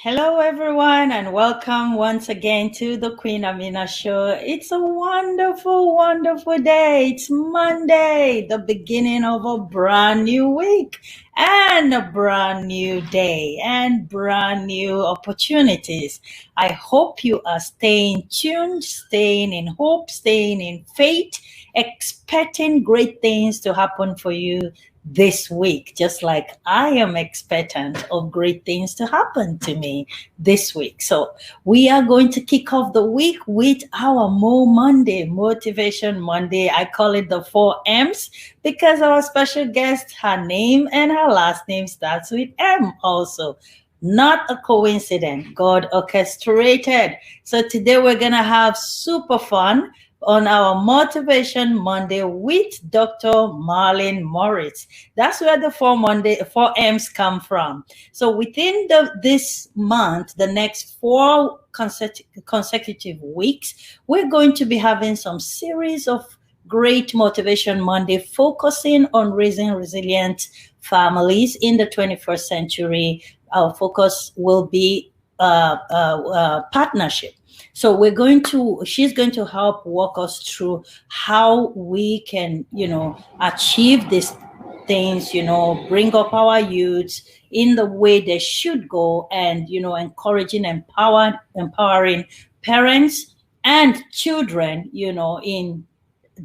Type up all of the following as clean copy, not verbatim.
Hello, everyone, and welcome once again to the Queen Amina Show. It's a wonderful, wonderful day. It's Monday, the beginning of a brand new week, and a brand new day, and brand new opportunities. I hope you are staying tuned, staying in hope, staying in faith, expecting great things to happen for you this week, just like I am expectant of great things to happen to me this week. So we are going to kick off the week with our Motivation Monday. I call it the 4M's because our special guest, her name and her last name starts with M also. Not a coincidence. God orchestrated. So today we're going to have super fun on our Motivation Monday with Dr. Marlyn Morris. That's where the 4M's come from. So within this month, the next 4 consecutive weeks, we're going to be having some series of great Motivation Monday focusing on raising resilient families in the 21st century. Our focus will be partnership. So she's going to help walk us through how we can, achieve these things, bring up our youths in the way they should go and, encouraging, empowering parents and children, in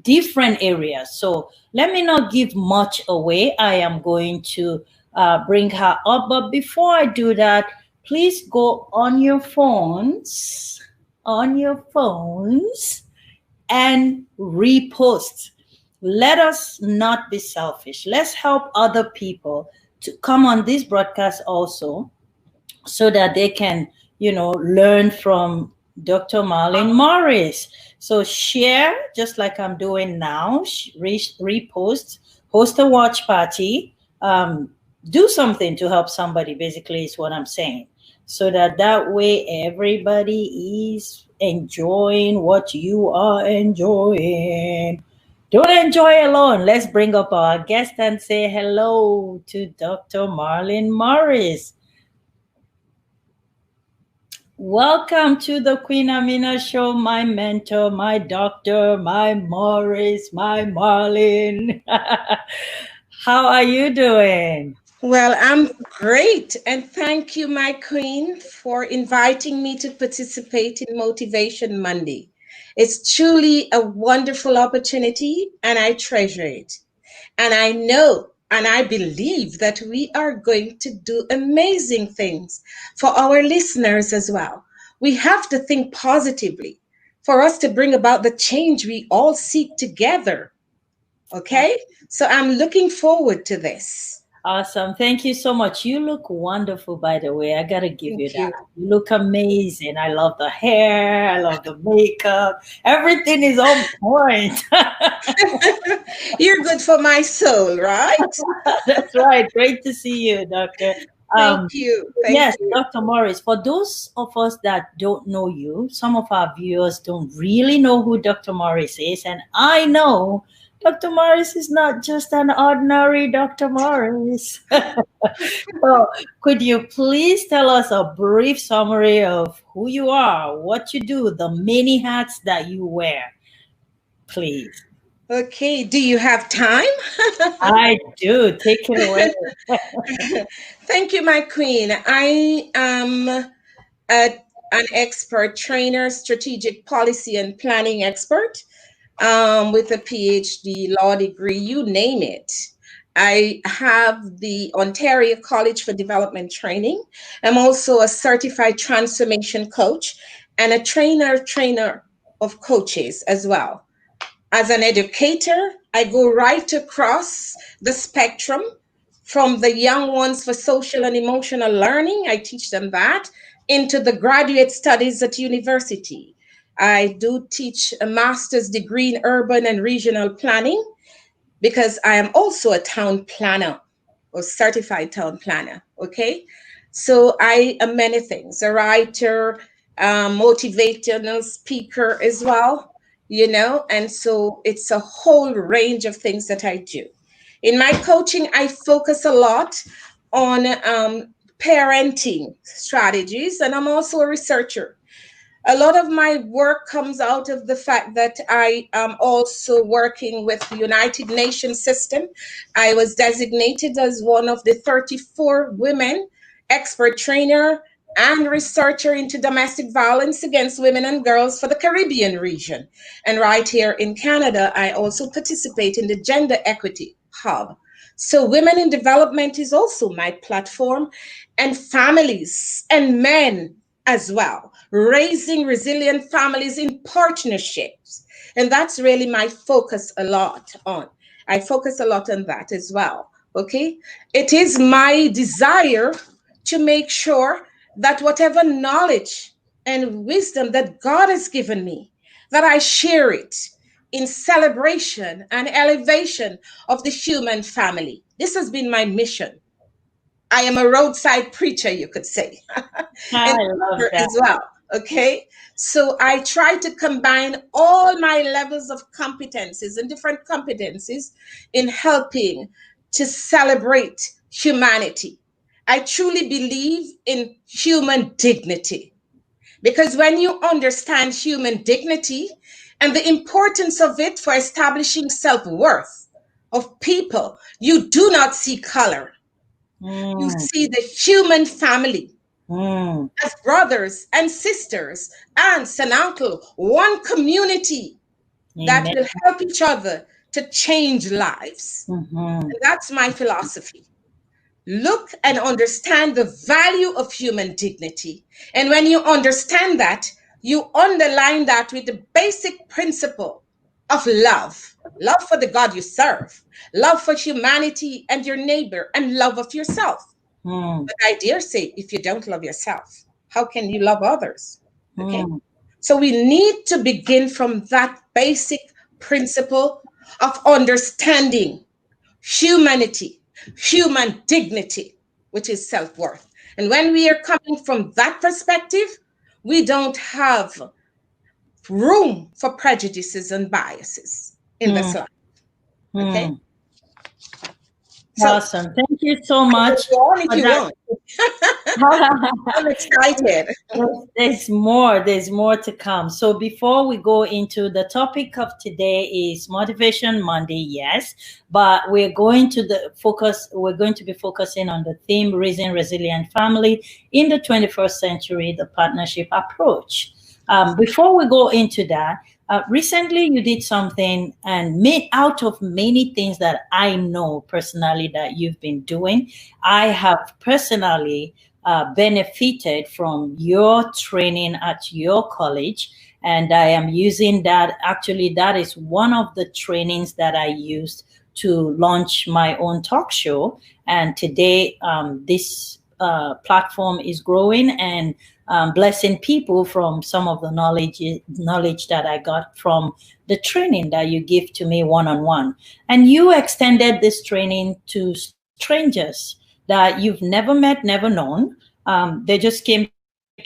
different areas. So let me not give much away. I am going to bring her up. But before I do that, please go on your phones and repost. Let us not be selfish. Let's help other people to come on this broadcast also so that they can, learn from Dr. Marlyn Morris. So share, just like I'm doing now, repost, host a watch party, do something to help somebody, basically is what I'm saying. So that way everybody is enjoying what you are enjoying. Don't enjoy alone. Let's bring up our guest and say hello to Dr. Marlyn Morris. Welcome to the Queen Amina Show, my mentor, my doctor, my Morris, my Marlyn. How are you doing? Well, I'm great. And thank you, my queen, for inviting me to participate in Motivation Monday. It's truly a wonderful opportunity, and I treasure it. And I know and I believe that we are going to do amazing things for our listeners as well. We have to think positively for us to bring about the change we all seek together. Okay? So I'm looking forward to this. Awesome. Thank you so much. You look wonderful, by the way. I got to give you Thank that. you. You look amazing. I love the hair. I love the makeup. Everything is on point. You're good for my soul, right? That's right. Great to see you, Doctor. Thank Um, you. Thank yes, you. Dr. Morris, for those of us that don't know you, some of our viewers don't really know who Dr. Morris is. And I know Dr. Morris is not just an ordinary Dr. Morris. So, could you please tell us a brief summary of who you are, what you do, the many hats that you wear, please? Okay, do you have time? I do. Take it away. Thank you, my queen. I am an expert trainer, strategic policy and planning expert with a PhD, law degree, you name it. I have the Ontario College for Development training. I'm also a certified transformation coach and a trainer of coaches as well. As an educator, I go right across the spectrum from the young ones for social and emotional learning. I teach them that into the graduate studies at university. I do teach a master's degree in urban and regional planning because I am also a town planner or certified town planner. Okay. So I am many things, a writer, motivational speaker as well, and so it's a whole range of things that I do. In my coaching, I focus a lot on parenting strategies, and I'm also a researcher. A lot of my work comes out of the fact that I am also working with the United Nations system. I was designated as one of the 34 women expert trainer and researcher into domestic violence against women and girls for the Caribbean region. And right here in Canada, I also participate in the Gender Equity Hub. So, Women in Development is also my platform, and families and men as well, raising resilient families in partnerships. And that's really my focus a lot on. I focus a lot on that as well. Okay. It is my desire to make sure that whatever knowledge and wisdom that God has given me, that I share it in celebration and elevation of the human family. This has been my mission. I am a roadside preacher, you could say, I and love teacher that. as well. Okay. So I try to combine all my levels of competencies and different competencies in helping to celebrate humanity. I truly believe in human dignity, because when you understand human dignity and the importance of it for establishing self worth of people, you do not see color. You Mm, see the human family mm, as brothers and sisters, aunts and uncle, one community that amen. will help each other to change lives. Mhm, And that's my philosophy. Look and understand the value of human dignity. And when you understand that, you underline that with the basic principle of love, love for the God you serve, love for humanity and your neighbor, and love of yourself. mm, But I dare say, if you don't love yourself, how can you love others? Okay. mm, So we need to begin from that basic principle of understanding humanity, human dignity, which is self worth. And when we are coming from that perspective, we don't have room for prejudices and biases in this mm, life. Okay. mm. So Awesome. Thank you so I can much go on if for you that. want. I'm excited. There's more. There's more to come. So before we go into the topic of today is Motivation Monday, yes, but we're going to be focusing on the theme Raising Resilient Family in the 21st Century, the partnership approach. Before we go into that, recently you did something and made out of many things that I know personally that you've been doing. I have personally benefited from your training at your college. And I am using that. Actually, that is one of the trainings that I used to launch my own talk show. And today, this platform is growing and blessing people from some of the knowledge that I got from the training that you give to me one on one. And you extended this training to strangers that you've never met, never known. They just came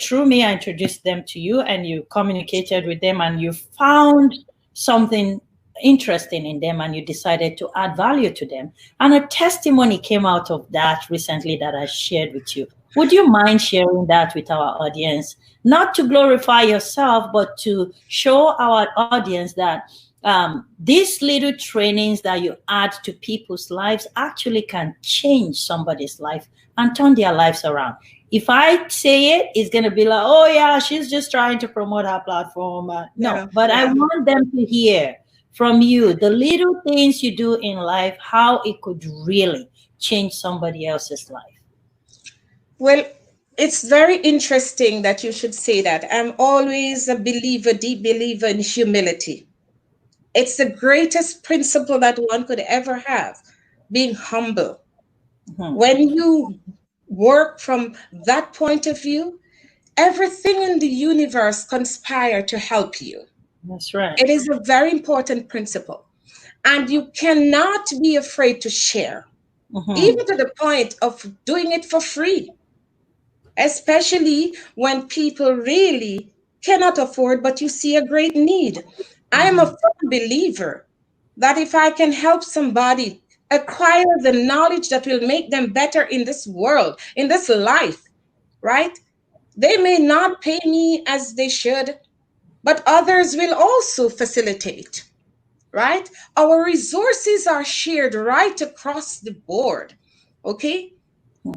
through me. I introduced them to you, and you communicated with them, and you found something interesting in them, and you decided to add value to them. And a testimony came out of that recently that I shared with you. Would you mind sharing that with our audience? Not to glorify yourself, but to show our audience that these little trainings that you add to people's lives actually can change somebody's life and turn their lives around. If I say it, it's going to be like, oh, yeah, she's just trying to promote her platform. No, Yeah, but I yeah. want them to hear from you the little things you do in life, how it could really change somebody else's life. Well, it's very interesting that you should say that. I'm always a believer, deep believer in humility. It's the greatest principle that one could ever have, being humble. Mhm. When you work from that point of view, everything in the universe conspire to help you. That's right. It is a very important principle. And you cannot be afraid to share, Mhm. even to the point of doing it for free, especially when people really cannot afford, but you see a great need. I am a Mhm. firm believer that if I can help somebody acquire the knowledge that will make them better in this world, in this life, right? They may not pay me as they should, but others will also facilitate, right? Our resources are shared right across the board, okay?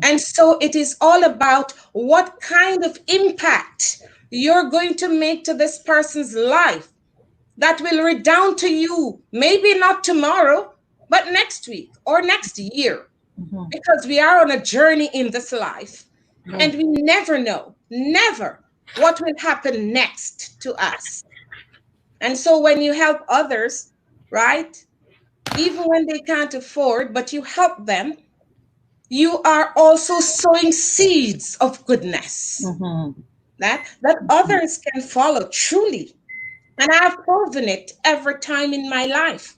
And so it is all about what kind of impact you're going to make to this person's life that will redound to you, maybe not tomorrow, but next week or next year, Mhm. because we are on a journey in this life and we never know, never what will happen next to us. And so when you help others, right, even when they can't afford, but you help them, you are also sowing seeds of goodness Mhm. that others can follow truly. And I've proven it every time in my life.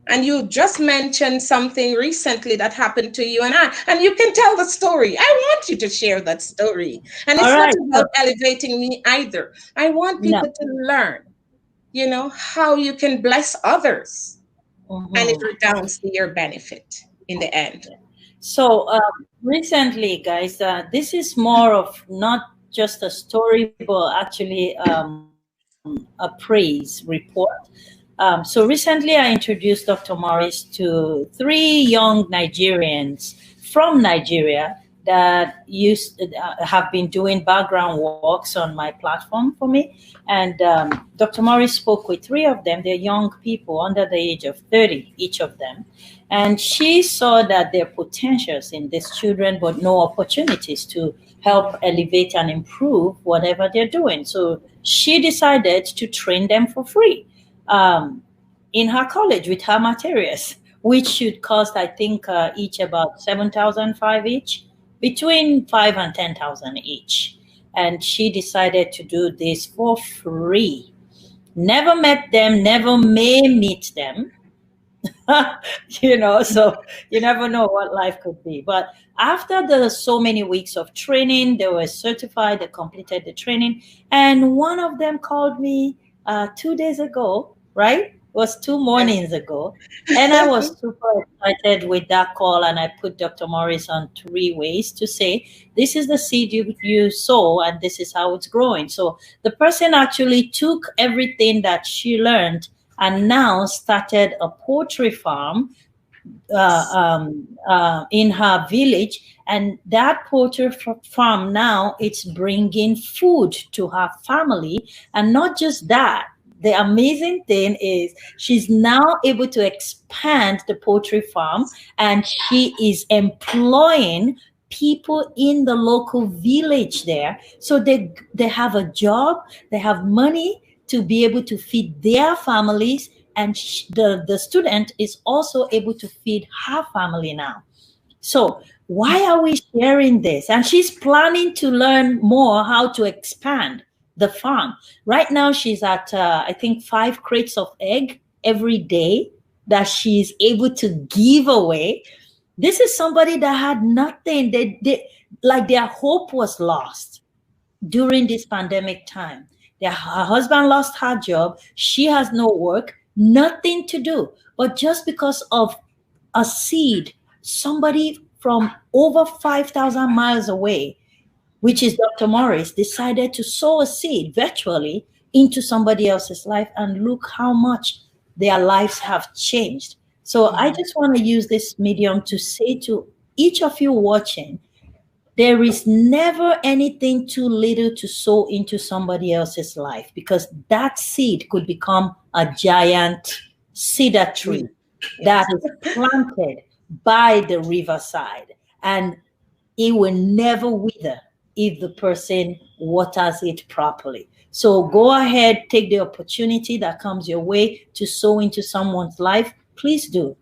And you just mentioned something recently that happened to you and I, and you can tell the story. I want you to share that story. And All it's not right. about elevating me either. I want No. people to learn, how you can bless others and it Mhm. redounds to your benefit in the end. So recently, guys, this is more of not just a story, but actually a praise report. So recently, I introduced Dr. Morris to three young Nigerians from Nigeria that have been doing background works on my platform for me. And Dr. Morris spoke with three of them. They're young people under the age of 30, each of them. And she saw that there are potentials in these children, but no opportunities to help elevate and improve whatever they're doing. So she decided to train them for free in her college with her materials, which should cost, I think, each about 7,005 each, between 5 and 10,000 each. And she decided to do this for free. Never met them, never may meet them, so you never know what life could be. But after the so many weeks of training, they were certified, they completed the training. And one of them called me 2 days ago, right? It was two mornings ago. And I was super excited with that call. And I put Dr. Morris on three ways to say, this is the seed you sow, and this is how it's growing. So the person actually took everything that she learned and now started a poultry farm in her village. And that poultry farm now, it's bringing food to her family. And not just that, the amazing thing is she's now able to expand the poultry farm, and she is employing people in the local village there, so they have a job, they have money to be able to feed their families, and the student is also able to feed her family now. So why are we sharing this? And she's planning to learn more how to expand the farm. Right now, she's at I think 5 crates of egg every day that she's able to give away. This is somebody that had nothing. They like their hope was lost during this pandemic time. Her husband lost her job. She has no work, nothing to do. But just because of a seed, somebody from over 5,000 miles away, which is Dr. Morris, decided to sow a seed virtually into somebody else's life, and look how much their lives have changed. So I just want to use this medium to say to each of you watching, there is never anything too little to sow into somebody else's life, because that seed could become a giant cedar tree that Yes. is planted by the riverside, and it will never wither if the person waters it properly. So go ahead, take the opportunity that comes your way to sow into someone's life. Please do.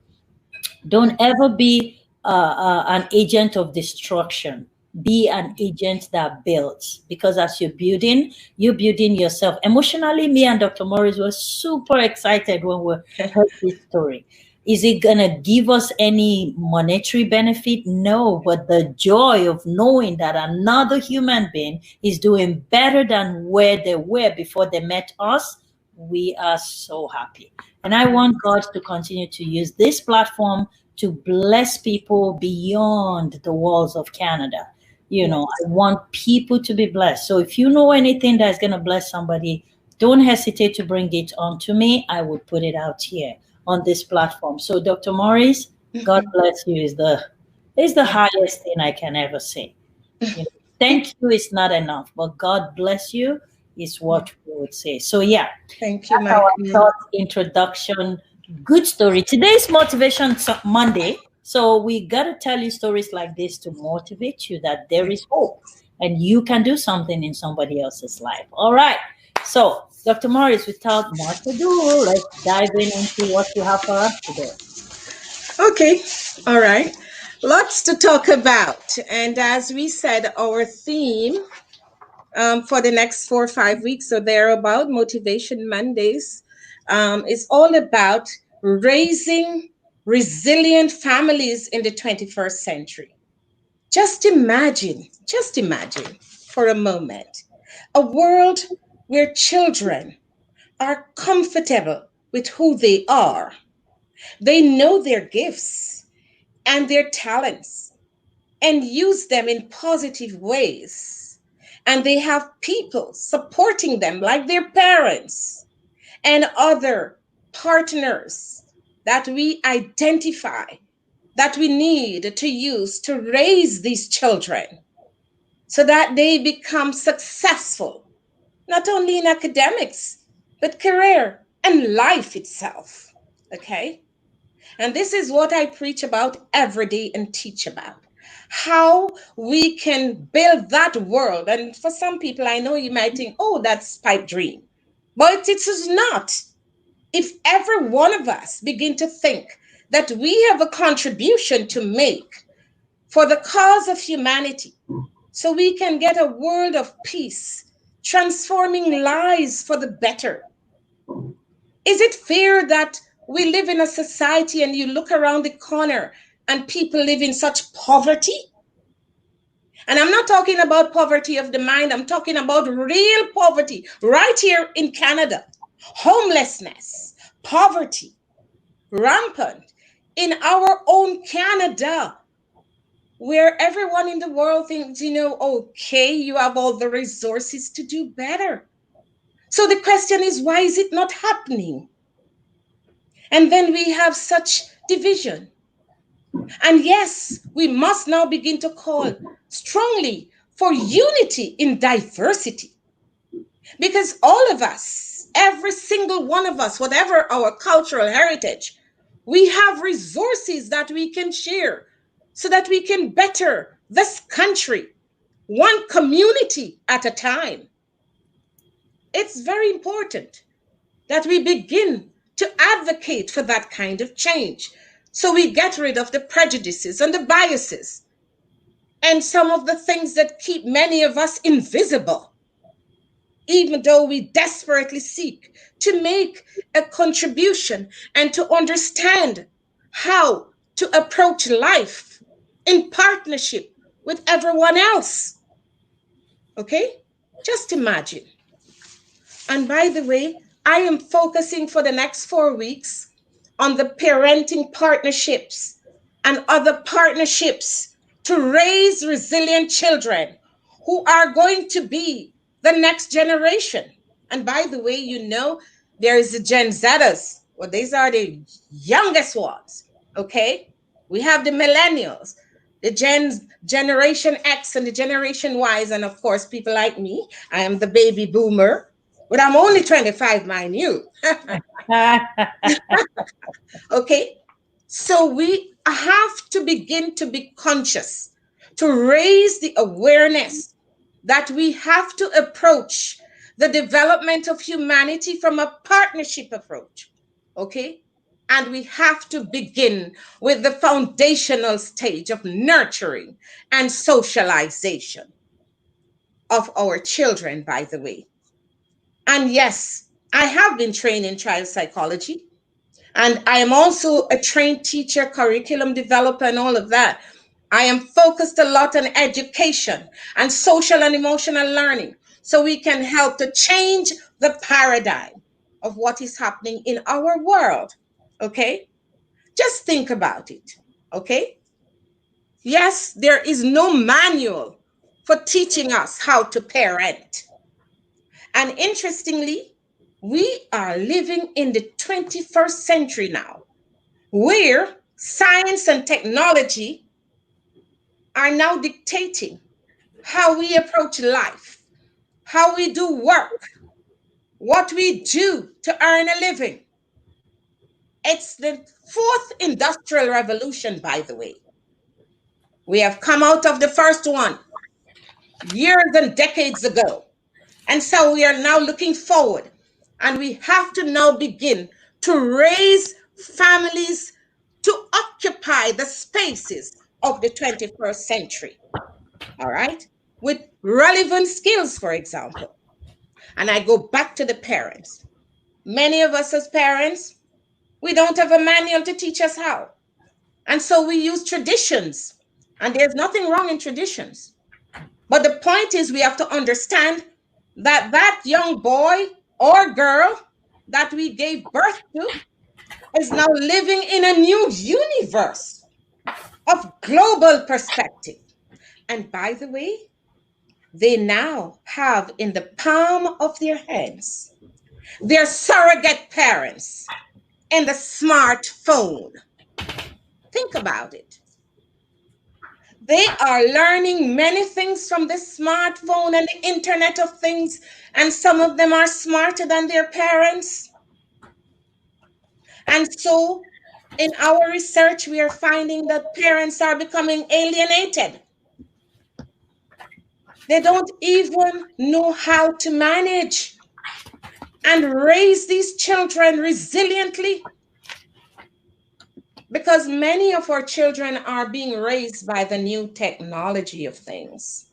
Don't ever be an agent of destruction. Be an agent that builds, because as you're building yourself. Emotionally, me and Dr. Morris were super excited when we heard this story. Is it going to give us any monetary benefit? No, but the joy of knowing that another human being is doing better than where they were before they met us, we are so happy. And I want God to continue to use this platform to bless people beyond the walls of Canada. Yes. I want people to be blessed. So if you know anything that's going to bless somebody, don't hesitate to bring it on to me. I would put it out here on this platform. So Dr. Morris, God bless you is the highest thing I can ever say. You know, thank you is not enough, but God bless you is what we would say. So yeah, Thank you, that's my our queen. short introduction. Good story. Today's Motivation Monday. So we got to tell you stories like this to motivate you that there is hope and you can do something in somebody else's life. All right. So, Dr. Morris, without much ado, let's dive into what you have for us today. Okay, all right. Lots to talk about. And as we said, our theme for the next 4 or 5 weeks or thereabout, Motivation Mondays, is all about raising resilient families in the 21st century. Just imagine for a moment a world where children are comfortable with who they are. They know their gifts and their talents and use them in positive ways. And they have people supporting them, like their parents and other partners that we identify that we need to use to raise these children so that they become successful, not only in academics, but career and life itself. Okay? And this is what I preach about every day and teach about. How we can build that world. And for some people, I know you might think, oh, that's pipe dream. But it is not. If every one of us begin to think that we have a contribution to make for the cause of humanity, so we can get a world of peace, transforming lives for the better. Is it fair that we live in a society and you look around the corner and people live in such poverty? And I'm not talking about poverty of the mind, I'm talking about real poverty right here in Canada. Homelessness, poverty, rampant in our own Canada, where everyone in the world thinks, okay, you have all the resources to do better. So the question is, why is it not happening? And then we have such division. And yes, we must now begin to call strongly for unity in diversity. Because all of us, every single one of us, whatever our cultural heritage, we have resources that we can share so that we can better this country, one community at a time. It's very important that we begin to advocate for that kind of change. So we get rid of the prejudices and the biases and some of the things that keep many of us invisible, even though we desperately seek to make a contribution and to understand how to approach life in partnership with everyone else. Okay? Just imagine. And by the way, I am focusing for the next 4 weeks on the parenting partnerships and other partnerships to raise resilient children who are going to be the next generation. And by the way, there is the Gen Zers. Well, these are the youngest ones. Okay? We have the millennials, the Generation X and the Generation Ys, and of course, people like me. I am the baby boomer, but I'm only 25, mind you. Okay? So we have to begin to be conscious, to raise the awareness that we have to approach the development of humanity from a partnership approach. Okay? And we have to begin with the foundational stage of nurturing and socialization of our children, by the way. And yes, I have been trained in child psychology. And I am also a trained teacher, curriculum developer, and all of that. I am focused a lot on education and social and emotional learning so we can help to change the paradigm of what is happening in our world. Okay? Just think about it. Okay? Yes, there is no manual for teaching us how to parent. And interestingly, we are living in the 21st century now, where science and technology are now dictating how we approach life, how we do work, what we do to earn a living. It's the fourth industrial revolution, by the way. We have come out of the first one years and decades ago. And so we are now looking forward, and we have to now begin to raise families to occupy the spaces of the 21st century. All right? With relevant skills, for example. And I go back to the parents. Many of us as parents, we don't have a manual to teach us how. And so we use traditions. And there's nothing wrong in traditions. But the point is, we have to understand that that young boy or girl that we gave birth to is now living in a new universe of global perspective. And by the way, they now have in the palm of their hands their surrogate parents in the smartphone. Think about it. They are learning many things from the smartphone and the Internet of Things, and some of them are smarter than their parents. And so, in our research, we are finding that parents are becoming alienated. They don't even know how to manage and raise these children resiliently, because many of our children are being raised by the new technology of things.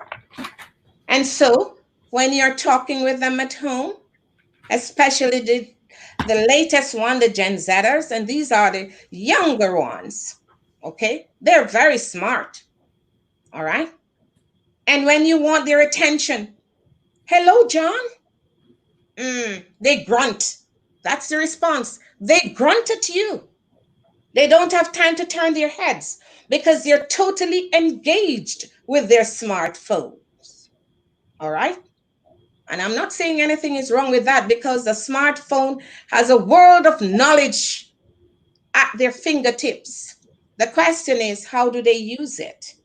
And so, when you're talking with them at home, especially the latest one, the Gen Zers, and these are the younger ones, okay? They're very smart, all right? And when you want their attention, hello, John, they grunt. That's the response. They grunt at you. They don't have time to turn their heads because they're totally engaged with their smartphones, all right? And I'm not saying anything is wrong with that, because the smartphone has a world of knowledge at their fingertips. The question is, how do they use it?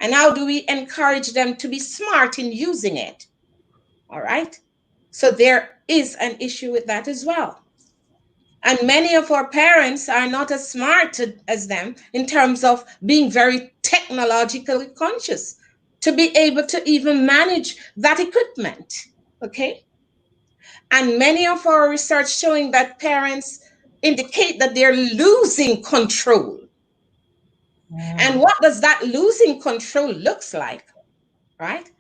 And how do we encourage them to be smart in using it? All right. So there is an issue with that as well. And many of our parents are not as smart as them in terms of being very technologically conscious to be able to even manage that equipment. Okay. And many of our research showing that parents indicate that they're losing control. And what does that losing control looks like, right?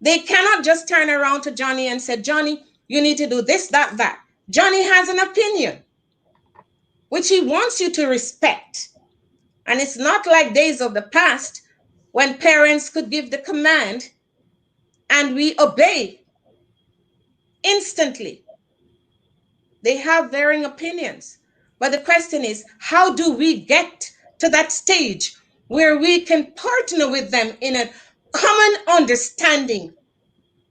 They cannot just turn around to Johnny and say, Johnny, you need to do this, that, that. Johnny has an opinion, which he wants you to respect. And it's not like days of the past when parents could give the command and we obey instantly. They have varying opinions. But the question is, how do we get to that stage where we can partner with them in a common understanding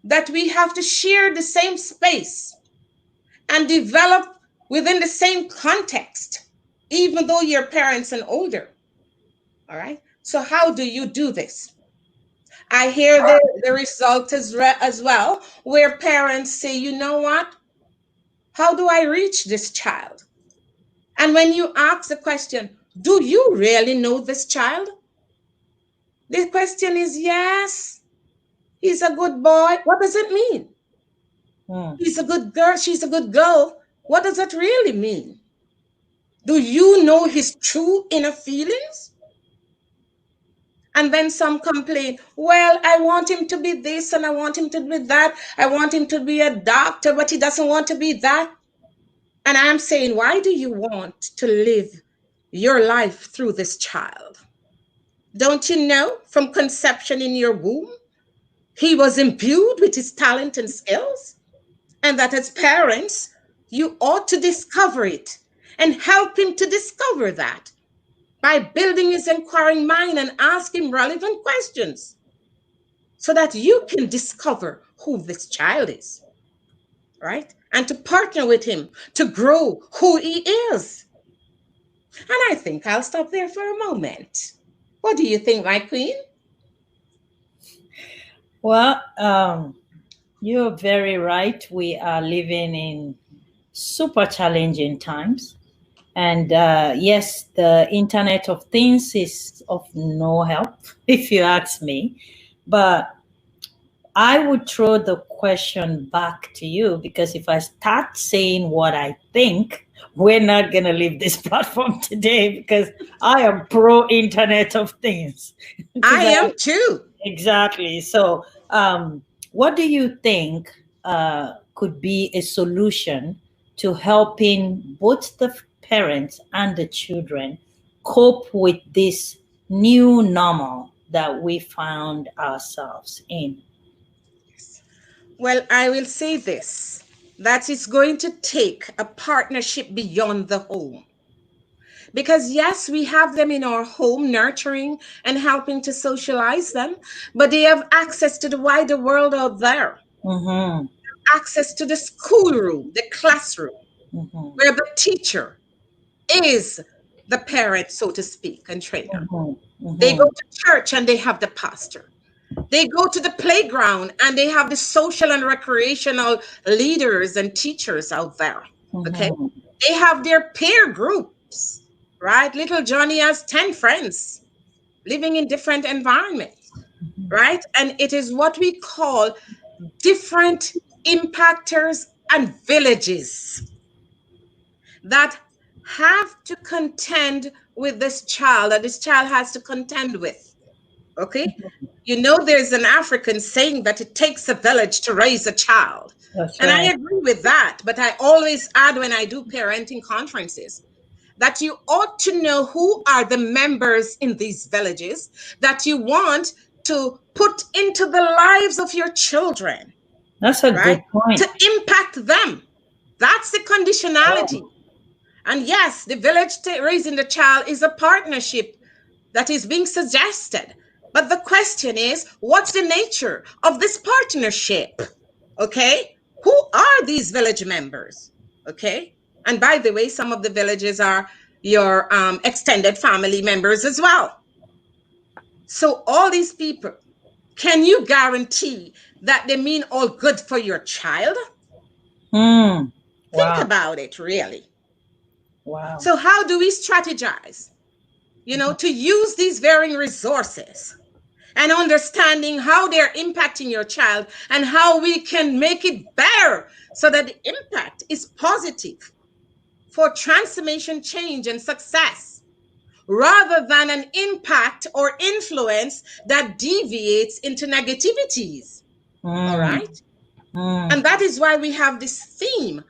that we have to share the same space and develop within the same context, even though your parents and older? All right. So how do you do this? I hear the result as well, where parents say, you know what? How do I reach this child? And when you ask the question, do you really know this child? The question is, yes, he's a good boy. What does it mean? Mm. He's a good girl. She's a good girl. What does that really mean? Do you know his true inner feelings? And then some complain, well, I want him to be this and I want him to be that. I want him to be a doctor, but he doesn't want to be that. And I'm saying, why do you want to live your life through this child? Don't you know from conception in your womb, he was imbued with his talent and skills? And that as parents, you ought to discover it and help him to discover that. by building his inquiring mind and asking relevant questions so that you can discover who this child is, right? And to partner with him to grow who he is. And I think I'll stop there for a moment. What do you think, my queen? Well, you're very right. We are living in super challenging times. And yes, the Internet of Things is of no help, if you ask me. But I would throw the question back to you, because if I start saying what I think, we're not going to leave this platform today, because I am pro Internet of Things. I Because am too. exactly. So, what do you think could be a solution to helping both the parents and the children cope with this new normal that we found ourselves in? Well, I will say this, that it's going to take a partnership beyond the home. Because, yes, we have them in our home, nurturing and helping to socialize them, but they have access to the wider world out there, Mm-hmm. access to the schoolroom, the classroom, Mm-hmm. where the teacher is the parent, so to speak, and trainer. Mm-hmm. They go Mm-hmm. to church and they have the pastor. They go to the playground and they have the social and recreational leaders and teachers out there. Okay. Mm-hmm. They have their peer groups, right? Little Johnny has 10 friends living in different environments, right? And it is what we call different impactors and villages that have to contend with this child, that this child has to contend with. Okay. You know, there's an African saying that it takes a village to raise a child. That's And I right. agree with that. But I always add, when I do parenting conferences, that you ought to know who are the members in these villages that you want to put into the lives of your children, That's a right? good point. To impact them. That's the conditionality. Oh. And yes, the village raising the child is a partnership that is being suggested. But the question is, what's the nature of this partnership? Okay. Who are these village members? Okay. And by the way, some of the villages are your extended family members as well. So, all these people, can you guarantee that they mean all good for your child? Hmm. Think Wow. about it, really. Wow. So, how do we strategize, to use these varying resources and understanding how they're impacting your child and how we can make it better so that the impact is positive for transformation, change, and success, rather than an impact or influence that deviates into negativities. All Hmm. right. Hmm. And that is why we have this theme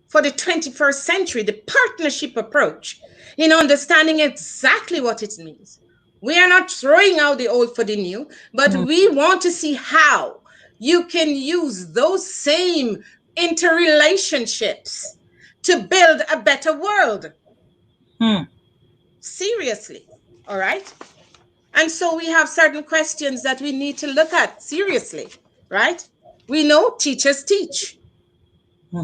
for the 21st century, the partnership approach, in understanding exactly what it means. We are not throwing out the old for the new, but Hmm. we want to see how you can use those same interrelationships to build a better world. Hmm. Seriously. All right. And so we have certain questions that we need to look at seriously, right? We know teachers teach.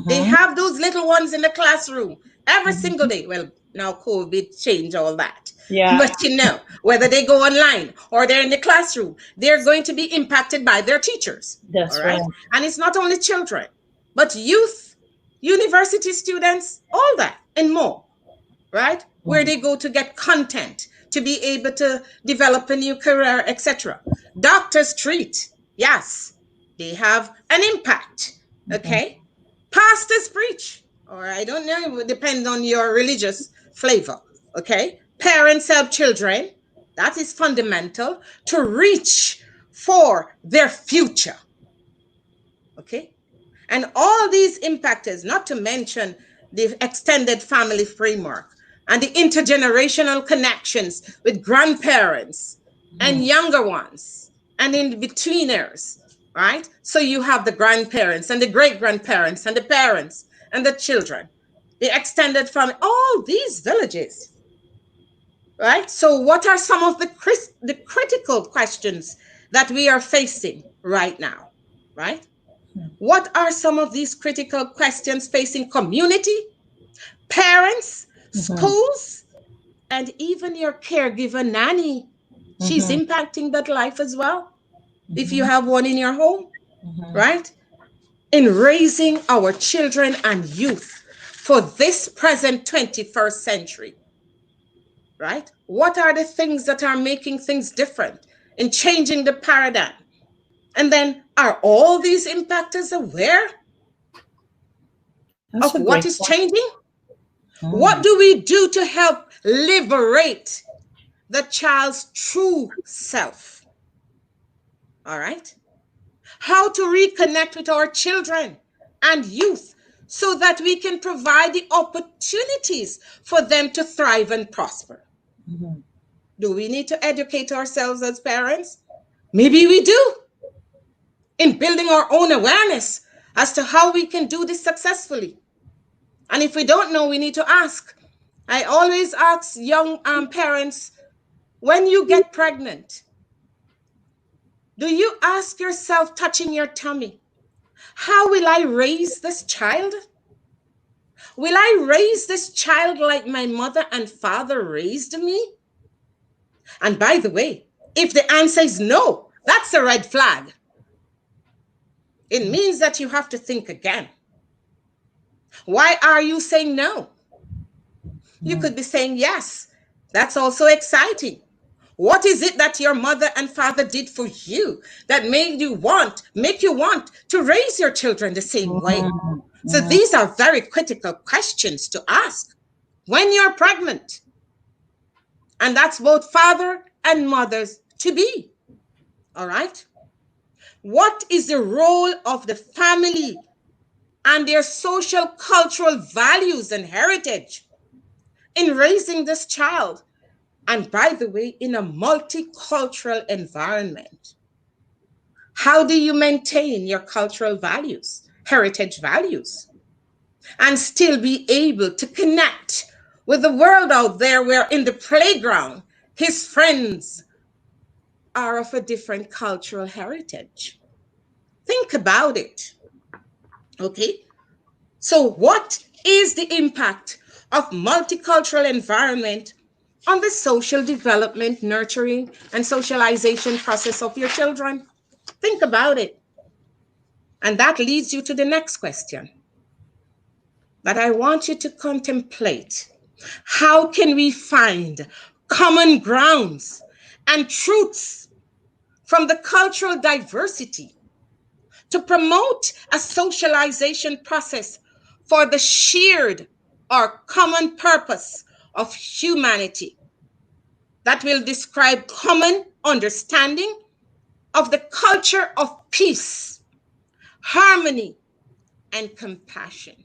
They Mm-hmm. have those little ones in the classroom every single Mm-hmm. day. Well, now COVID changed all that. Yeah. But whether they go online or they're in the classroom, they're going to be impacted by their teachers. All That's right. right. And it's not only children, but youth, university students, all that and more, right? Where Hmm. they go to get content to be able to develop a new career, etc. Doctors treat, yes, they have an impact. Mm-hmm. Okay. Pastors preach, or I don't know, it would depend on your religious flavor. Okay. Parents help children. That is fundamental to reach for their future. Okay. And all these impactors, not to mention the extended family framework and the intergenerational connections with grandparents and younger ones and in betweeners, right? So you have the grandparents and the great grandparents and the parents and the children, the extended family, all these villages, right? So what are some of the critical questions that we are facing right now, right? What are some of these critical questions facing community, parents, Mm-hmm. schools, and even your caregiver nanny? She's Mm-hmm. impacting that life as well, if you Mm-hmm. have one in your home, Mm-hmm. right? In raising our children and youth for this present 21st century, right? What are the things that are making things different in changing the paradigm? And then, are all these impactors aware That's of a what great is point. changing? What Mm. do we do to help liberate the child's true self? All right. How to reconnect with our children and youth so that we can provide the opportunities for them to thrive and prosper. Mm-hmm. Do we need to educate ourselves as parents? Maybe we do, in building our own awareness as to how we can do this successfully. And if we don't know, we need to ask. I always ask young parents, when you get pregnant, do you ask yourself, touching your tummy, how will I raise this child? Will I raise this child like my mother and father raised me? And by the way, if the answer is no, that's a red flag. It means that you have to think again. Why are you saying no? You Mm-hmm. could be saying yes. That's also exciting. What is it that your mother and father did for you that make you want to raise your children the same way? So Mm-hmm. these are very critical questions to ask when you're pregnant. And that's both father and mothers to be. All right. What is the role of the family and their social cultural values and heritage in raising this child? And by the way, in a multicultural environment, how do you maintain your cultural values, heritage values, and still be able to connect with the world out there where in the playground, his friends are of a different cultural heritage? Think about it. Okay. So, what is the impact of multicultural environment on the social development, nurturing, and socialization process of your children? Think about it. And that leads you to the next question that I want you to contemplate. How can we find common grounds and truths from the cultural diversity to promote a socialization process for the shared or common purpose of humanity that will describe common understanding of the culture of peace, harmony, and compassion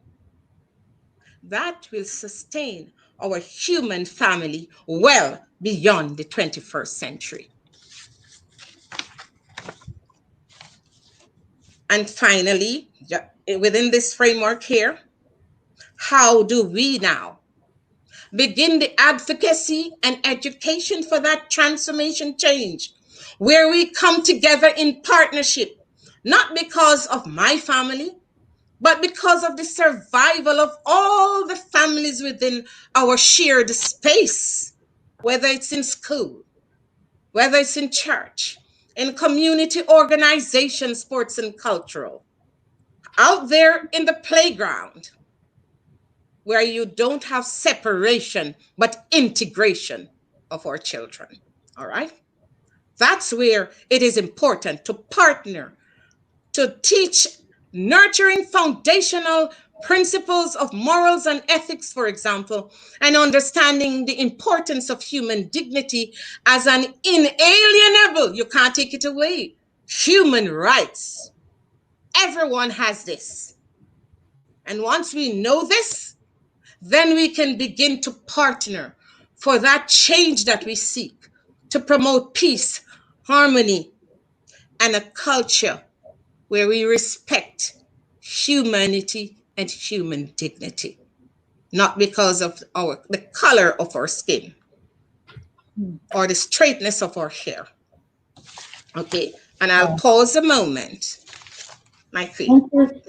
that will sustain our human family well beyond the 21st century? And finally, within this framework here, how do we now begin the advocacy and education for that transformation change, where we come together in partnership, not because of my family, but because of the survival of all the families within our shared space, whether it's in school, whether it's in church, in community organization, sports and cultural, out there in the playground, where you don't have separation, but integration of our children. All right? That's where it is important to partner, to teach nurturing foundational principles of morals and ethics, for example, and understanding the importance of human dignity as an inalienable, you can't take it away, human rights. Everyone has this. And once we know this, then we can begin to partner for that change that we seek to promote peace, harmony, and a culture where we respect humanity and human dignity, not because of the color of our skin. or the straightness of our hair. Okay, and I'll Oh, pause a moment, my queen.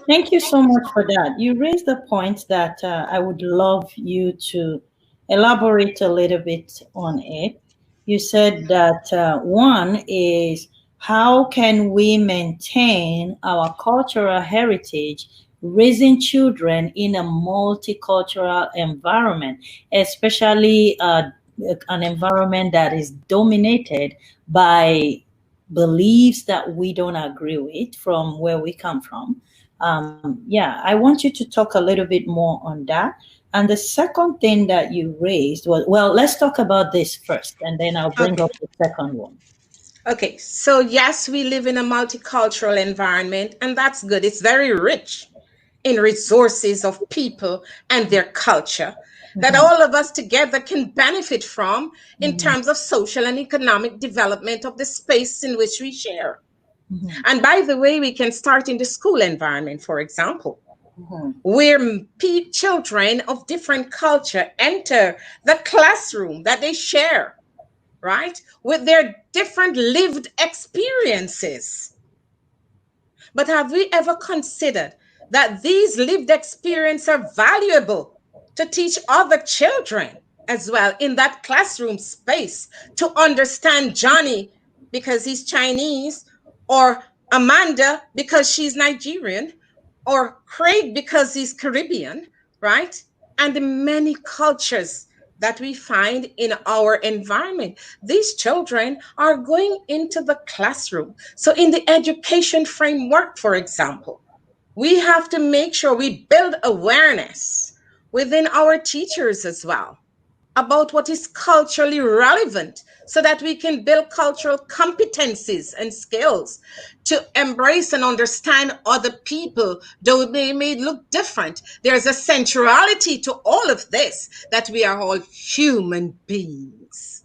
thank you so much for that. You raised a point that I would love you to elaborate a little bit on it. You said that one is how can we maintain our cultural heritage, raising children in a multicultural environment, especially an environment that is dominated by beliefs that we don't agree with from where we come from. Yeah, I want you to talk a little bit more on that. And the second thing that you raised was, well, let's talk about this first, and then I'll bring Okay. up the second one. Okay, so yes, we live in a multicultural environment, and that's good. It's very rich in resources of people and their culture that Mhm, all of us together can benefit from in mhm, terms of social and economic development of the space in which we share. mhm, And by the way, we can start in the school environment, for example, mhm, where children of different culture enter the classroom that they share, right, with their different lived experiences. But have we ever considered that these lived experiences are valuable to teach other children as well in that classroom space to understand Johnny because he's Chinese, or Amanda because she's Nigerian, or Craig because he's Caribbean, right? And the many cultures that we find in our environment. These children are going into the classroom. So, in the education framework, for example, we have to make sure we build awareness within our teachers as well about what is culturally relevant so that we can build cultural competencies and skills to embrace and understand other people, though they may look different. There's a centrality to all of this, that we are all human beings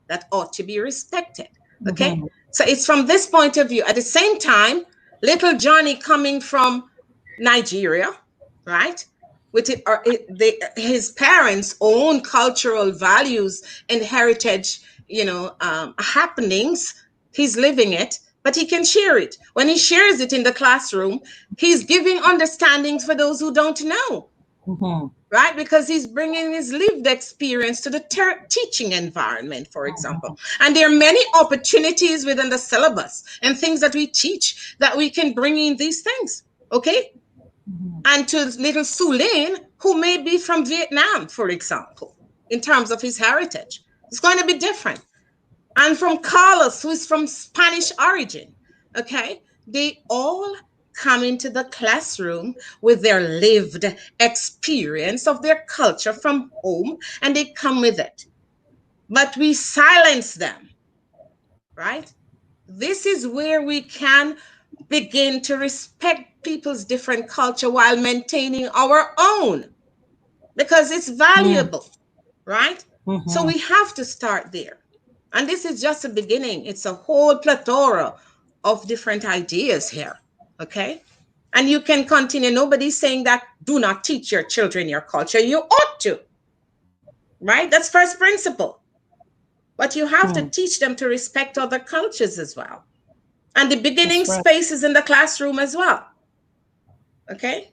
that ought to be respected. Okay? mhm, So it's from this point of view. At the same time, little Johnny coming from Nigeria, right? With his parents' own cultural values and heritage, happenings. He's living it, but he can share it. When he shares it in the classroom, he's giving understandings for those who don't know, mhm, right? Because he's bringing his lived experience to the teaching environment, for example. And there are many opportunities within the syllabus and things that we teach that we can bring in these things. Okay, mhm, and to little Sulin, who may be from Vietnam, for example, in terms of his heritage. It's going to be different. And from Carlos, who is from Spanish origin, okay? They all come into the classroom with their lived experience of their culture from home, and they come with it. But we silence them, right? This is where we can begin to respect people's different culture while maintaining our own, because it's mhm, valuable, right? So mhm. we have to start there. And this is just a beginning. It's a whole plethora of different ideas here. Okay? And you can continue. Nobody's saying that do not teach your children your culture. You ought to, right? That's first principle. But you have to Mm, teach them to respect other cultures as well. And the beginning that's right. space is in the classroom as well. Okay?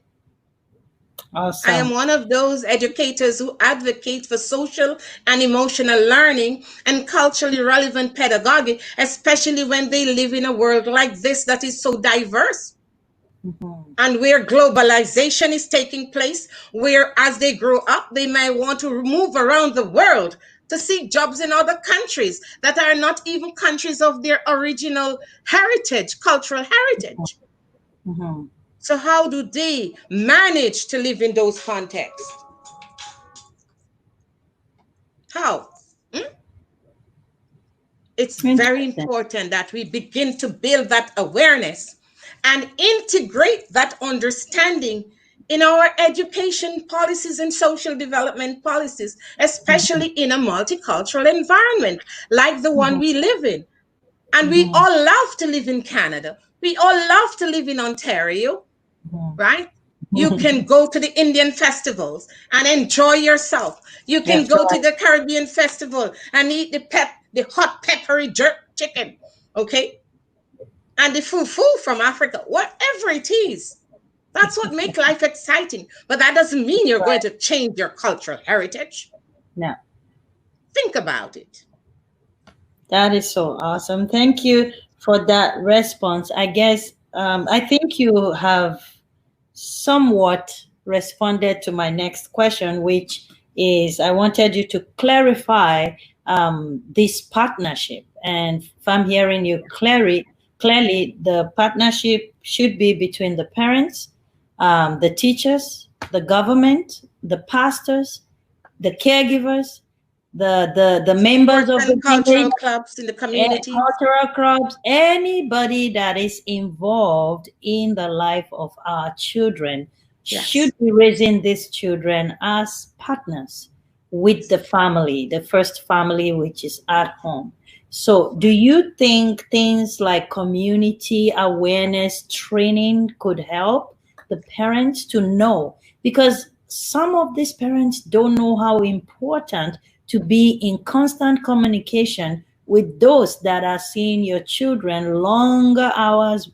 I am Awesome. one of those educators who advocate for social and emotional learning and culturally relevant pedagogy, especially when they live in a world like this that is so diverse Mhm, and where globalization is taking place, where as they grow up, they may want to move around the world to seek jobs in other countries that are not even countries of their original heritage, cultural heritage. mhm. So, how do they manage to live in those contexts? How? Hmm? It's very Interesting. important that we begin to build that awareness and integrate that understanding in our education policies and social development policies, especially Mhm, in a multicultural environment like the one mhm, we live in. And we mhm, all love to live in Canada. We all love to live in Ontario, mhm. right? You can go to the Indian festivals and enjoy yourself. You can That's go to right. the Caribbean festival and eat the pep the hot peppery jerk chicken, okay, and the fufu from Africa, whatever it is. That's what makes life exciting. But that doesn't mean you're going to change your cultural heritage. No. Think about it. That is so awesome. Thank you for that response. I guess I think you have somewhat responded to my next question, which is I wanted you to clarify this partnership. And if I'm hearing you clearly, the partnership should be between the parents, the teachers, the government, the pastors, the caregivers, the members Sports of the and village, cultural clubs in the communities. cultural clubs, anybody that is involved in the life of our children should Yes. be raising these children as partners with the family, the first family, which is at home. So, do you think things like community awareness training could help the parents to know? Because some of these parents don't know how important to be in constant communication with those that are seeing your children longer hours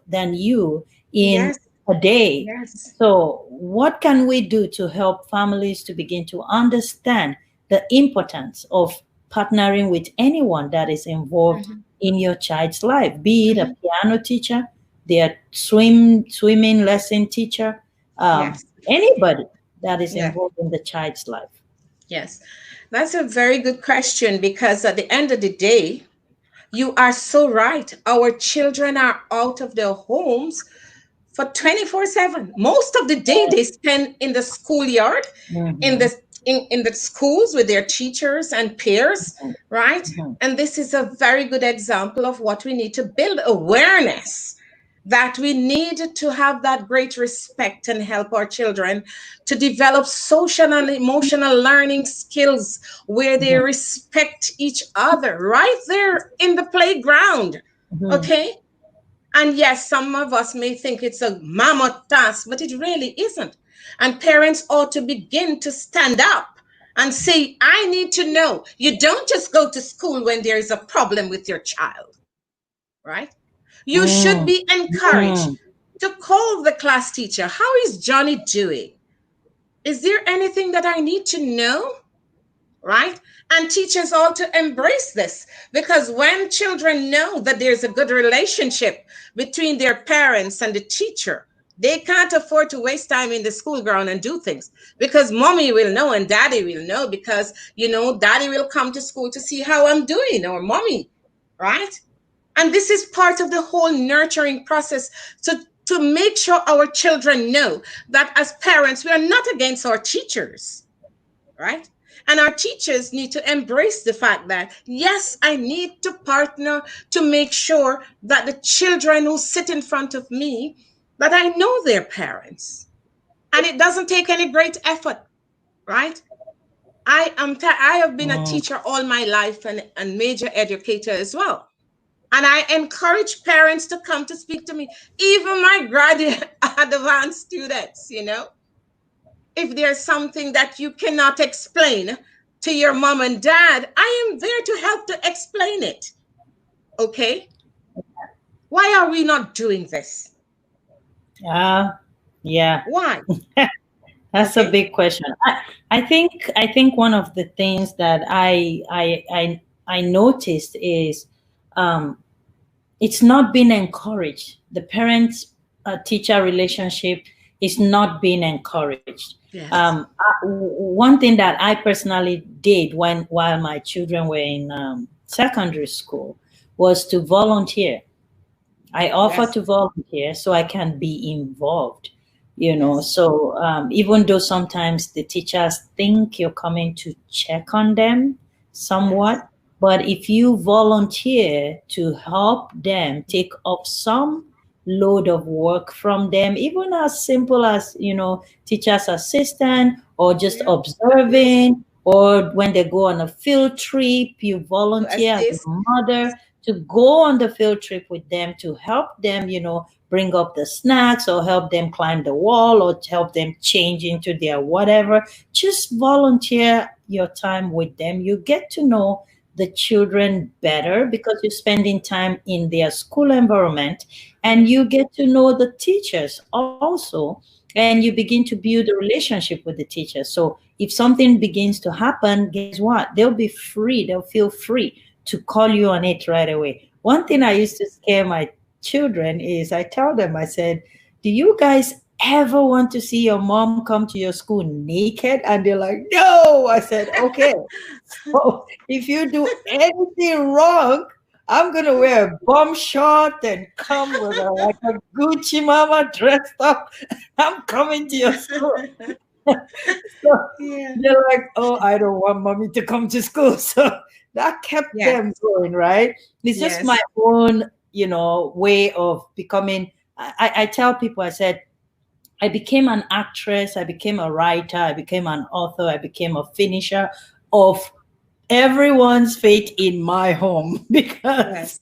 than you in Yes. a day. Yes. So, what can we do to help families to begin to understand the importance of partnering with anyone that is involved Mhm. in your child's life, be it a Mhm. piano teacher, their swimming lesson teacher, Yes. anybody that is Yeah. involved in the child's life? Yes. That's a very good question because at the end of the day, you are so right. Our children are out of their homes for 24/7. Most of the day they spend in the schoolyard, in Mhm, the in the schools with their teachers and peers, mhm, right? mhm, And this is a very good example of what we need to build awareness, that we need to have that great respect and help our children to develop social and emotional learning skills where they mhm, respect each other right there in the playground. mhm. Okay, and yes, some of us may think it's a mammoth task, but it really isn't. And parents ought to begin to stand up and say, I need to know. You don't just go to school when there is a problem with your child, right? You should Mm, be encouraged mm, to call the class teacher. How is Johnny doing? Is there anything that I need to know? Right? And teachers ought to embrace this, because when children know that there's a good relationship between their parents and the teacher, they can't afford to waste time in the school ground and do things, because mommy will know and daddy will know, because daddy will come to school to see how I'm doing, or mommy, right? And this is part of the whole nurturing process, to make sure our children know that as parents we are not against our teachers, right? And our teachers need to embrace the fact that, yes, I need to partner to make sure that the children who sit in front of me, that I know their parents. And it doesn't take any great effort, right? I have been a mm. teacher all my life, and major educator as well. And I encourage parents to come to speak to me, even my graduate advanced students. If there's something that you cannot explain to your mom and dad, I am there to help to explain it. Okay? Why are we not doing this? Ah, yeah. Why? That's a Okay? big question. I think one of the things that I noticed is um, it's not being encouraged. The parents teacher relationship is not being encouraged. Yes. One thing that I personally did while my children were in secondary school was to volunteer. I offer Yes. to volunteer so I can be involved, you know. Yes. So even though sometimes the teachers think you're coming to check on them Yes. somewhat, but if you volunteer to help them take up some load of work from them, even as simple as, teacher's assistant or just Yeah. Yes. observing, or when they go on a field trip, you To volunteer as a assist. mother to go on the field trip with them to help them, bring up the snacks or help them climb the wall or to help them change into their whatever. Just volunteer your time with them. You get to know the children better because you're spending time in their school environment, and you get to know the teachers also, and you begin to build a relationship with the teachers. So if something begins to happen, guess what? They'll be free, they'll feel free to call you on it right away. One thing I used to scare my children is I tell them, I said, do you guys ever want to see your mom come to your school naked? And they're like, no. I said, okay. So if you do anything wrong, I'm gonna wear a bum short and come with a like a Gucci mama dressed up. I'm coming to your school. So Yeah. they're like, oh, I don't want mommy to come to school. So that kept Yes. them going, right? It's just my Yes. own, way of becoming. I tell people, I said, I became an actress, I became a writer, I became an author, I became a finisher of everyone's fate in my home because Yes.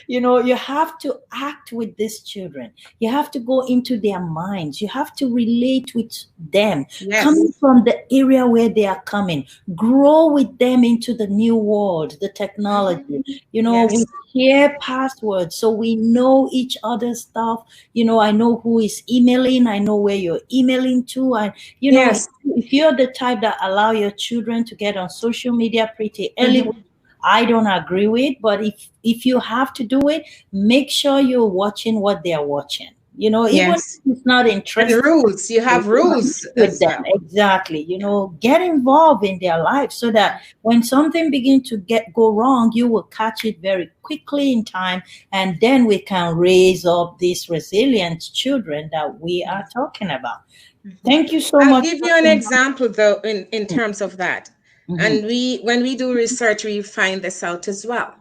you have to act with these children. You have to go into their minds. You have to relate with them, coming Yes. from the area where they are coming. Grow with them into the new world, the technology. We Yes. share passwords so we know each other's stuff. I know who is emailing. I know where you're emailing to. And, Yes. if you're the type that allow your children to get on social media pretty early, Mhm. I don't agree with, but if you have to do it, make sure you're watching what they are watching. Even if Yes. it's not And interesting, rules. You have rules with as them. well. Exactly. Get involved in their life so that when something begins to go wrong, you will catch it very quickly in time, and then we can raise up these resilient children that we are talking about. Thank you so I'll much give for you an coming. example though in terms of that. Mhm. And when we do research, we find this out as well.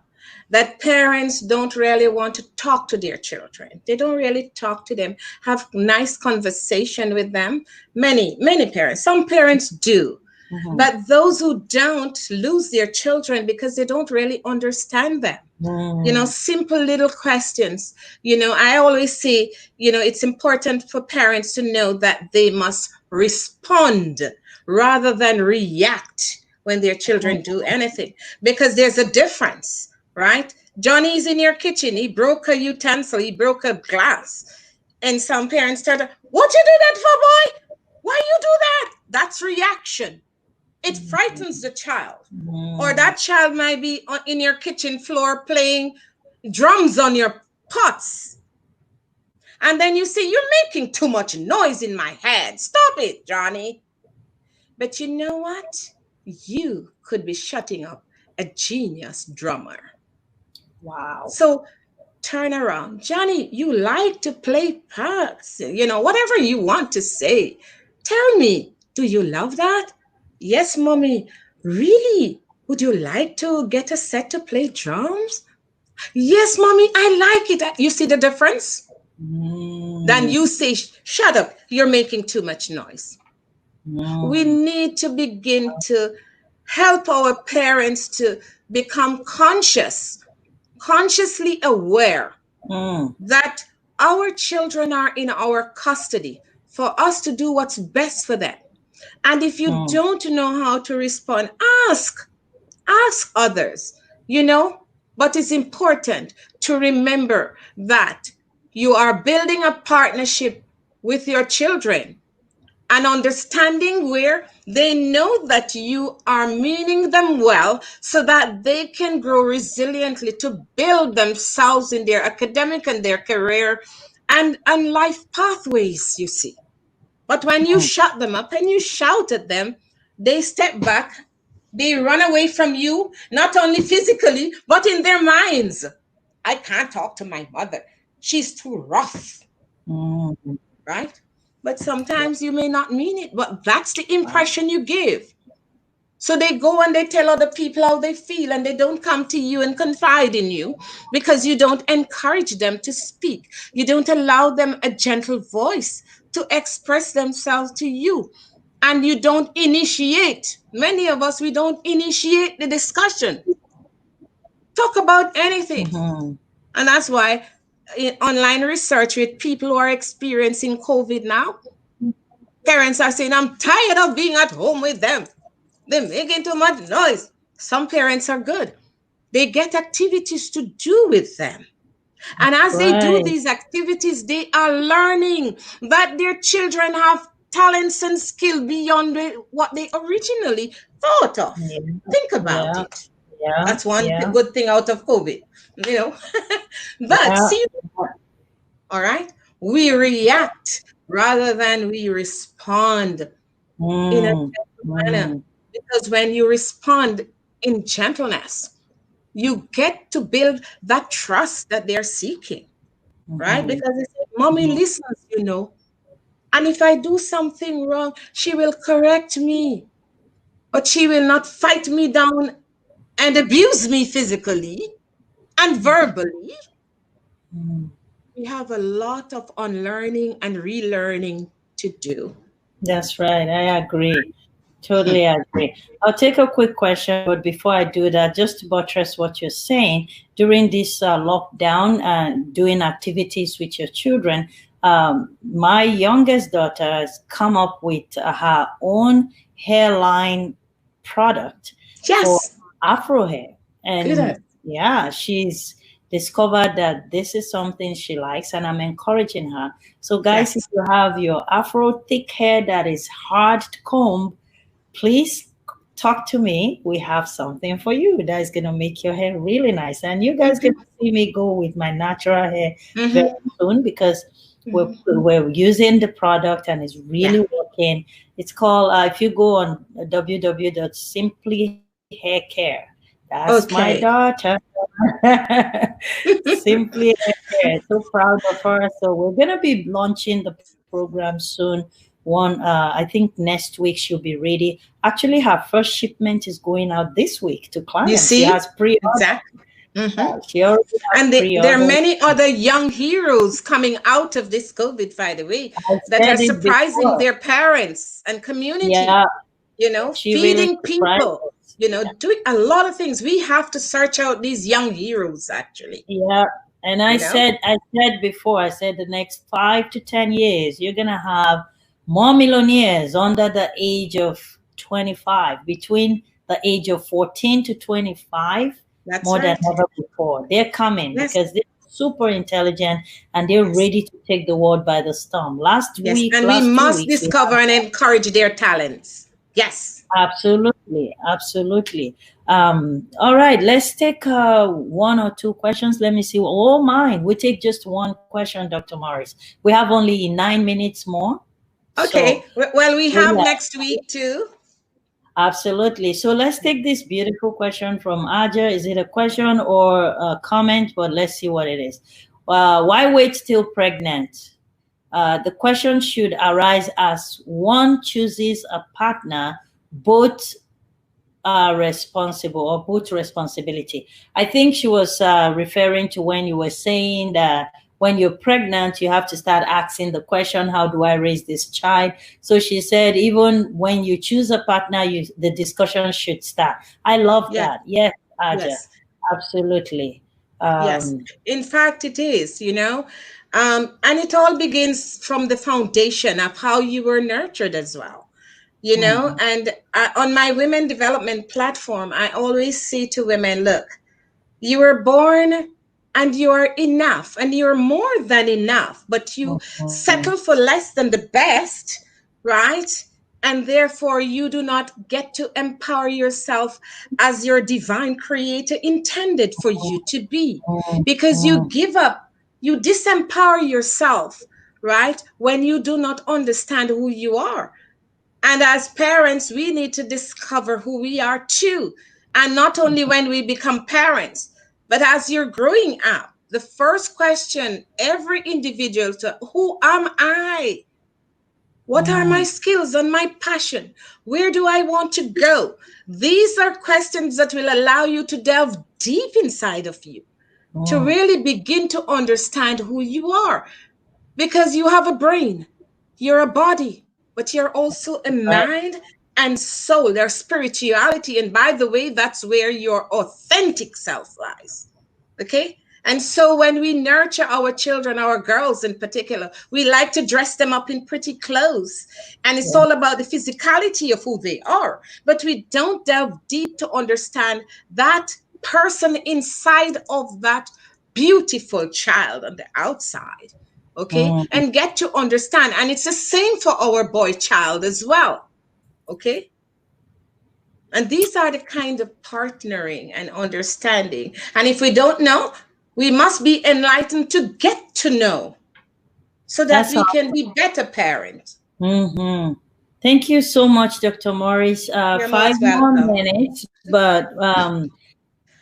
That parents don't really want to talk to their children. They don't really talk to them, have nice conversation with them. Many parents, some parents do. Mhm. But those who don't lose their children because they don't really understand them. Mhm. Simple little questions. I always say, it's important for parents to know that they must respond rather than react when their children do anything, because there's a difference, right? Johnny's in your kitchen, he broke a utensil, he broke a glass, and some parents start, what you do that for, boy? Why you do that? That's reaction. It frightens the child. Or Mhm. that child might be in your kitchen floor playing drums on your pots. And then you say, you're making too much noise in my head. Stop it, Johnny. But you know what? You could be shutting up a genius drummer. Wow. So turn around. Johnny, you like to play parts, whatever you want to say. Tell me, do you love that? Yes, mommy. Really? Would you like to get a set to play drums? Yes, mommy, I like it. You see the difference? Then Mm. you say, shut up, you're making too much noise. We Mm. need to begin to help our parents to become consciously aware Mm. that our children are in our custody for us to do what's best for them. And if you Mm. don't know how to respond, ask others, you know. But it's important to remember that you are building a partnership with your children and understanding where they know that you are meaning them well so that they can grow resiliently to build themselves in their academic and their career and life pathways, you see. But when you Mm. shut them up and you shout at them, they step back, they run away from you, not only physically, but in their minds. I can't talk to my mother. She's too rough, Mm. right? But sometimes you may not mean it, but that's the impression you give. So they go and they tell other people how they feel, and they don't come to you and confide in you because you don't encourage them to speak. You don't allow them a gentle voice to express themselves to you. And you don't initiate. Many of us, we don't initiate the discussion. Talk about anything. Mhm. And that's why in online research with people who are experiencing COVID now, parents are saying, I'm tired of being at home with them. They're making too much noise. Some parents are good. they get activities to do with them. And That's as they do right. these activities, they are learning that their children have talents and skill beyond what they originally thought of. Yeah, Think about yeah, it. yeah, That's one yeah, good thing out of COVID, you know. But yeah. see, all right, we react rather than we respond in a Mm, gentle manner. mm, Because when you respond in gentleness, you get to build that trust that they're seeking, right? mhm, Because they say, Mommy mhm, listens, and if I do something wrong, she will correct me, but she will not fight me down and abuse me physically and verbally. mhm. We have a lot of unlearning and relearning to do. That's right. I agree. Totally agree. I'll take a quick question, but before I do that, just to buttress what you're saying, during this lockdown and doing activities with your children, my youngest daughter has come up with her own hairline product for Yes, Afro hair. And good. yeah, she's discovered that this is something she likes, and I'm encouraging her. So, guys, if Yes. you have your Afro thick hair that is hard to comb, please talk to me. We have something for you that is going to make your hair really nice. And you guys going Mm-hmm. to see me go with my natural hair very Mm-hmm. soon because Mm-hmm. we're using the product and it's Yeah. really working. It's called, if you go on www.simplyhaircare, that's my Okay. daughter. Simply Hair. So proud of her. So we're gonna be launching the program soon. One, I think next week she'll be ready. Actually, her first shipment is going out this week to You clients. She has see? pre-order. Exactly. Mm-hmm. She already has And there are pre-order. many other young heroes coming out of this COVID, by the way, I that are said it surprising before. their parents and Yeah, community, she really feeding surprised people, us. doing a lot of things. We have to search out these young heroes, actually, Yeah. And you know? I said before, I said the next 5 to 10 years, you're gonna have more millionaires under the age of 25, between the age of 14 to 25, That's more than right. ever before. They're coming Yes, because they're super intelligent and they're yes, ready to take the world by the storm. yes. And we Last two must weeks, we discover had and encourage their talents. Yes. absolutely, absolutely. All right, let's take one or two questions. Let me see. Oh, mine. We take just one question, Dr. Morris. We have only 9 minutes more. Okay. So, Well, we have yeah, next week too. absolutely. So let's take this beautiful question from Aja. Is it a question or a comment? But let's see what it is. Why wait till pregnant? The question should arise as one chooses a partner, both are responsible or both responsibility. I think she was referring to when you were saying that when you're pregnant, you have to start asking the question, how do I raise this child? So she said, even when you choose a partner, the discussion should start. I love Yes, that. Yes, Aja, yes, absolutely. yes. Um, In fact, it is, and it all begins from the foundation of how you were nurtured as well. mhm, And on my women development platform, I always say to women, look, you were born and you're enough and you're more than enough, but you mhm, settle for less than the best, right? And therefore, you do not get to empower yourself as your divine creator intended for you to be, mhm, because you mhm, give up, you disempower yourself, right? When you do not understand who you are. And as parents, we need to discover who we are too. And not only when we become parents, but as you're growing up, the first question every individual to, who am I? What are my mhm, skills and my passion? Where do I want to go? These are questions that will allow you to delve deep inside of you, to mhm. really begin to understand who you are, because you have a brain, you're a body, but you're also a Right. mind and soul. There's spirituality. And by the way, that's where your authentic self lies. Okay. And so when we nurture our children, our girls in particular, we like to dress them up in pretty clothes. And it's Yeah. all about the physicality of who they are. But we don't delve deep to understand that person inside of that beautiful child on the outside, okay, Mm. and get to understand. And it's the same for our boy child as well, okay. And these are the kind of partnering and understanding. And if we don't know, we must be enlightened to get to know so that That's we all. can be better parents. Mm-hmm. Thank you so much, Dr. Morris. You're Five most more welcome. minutes, but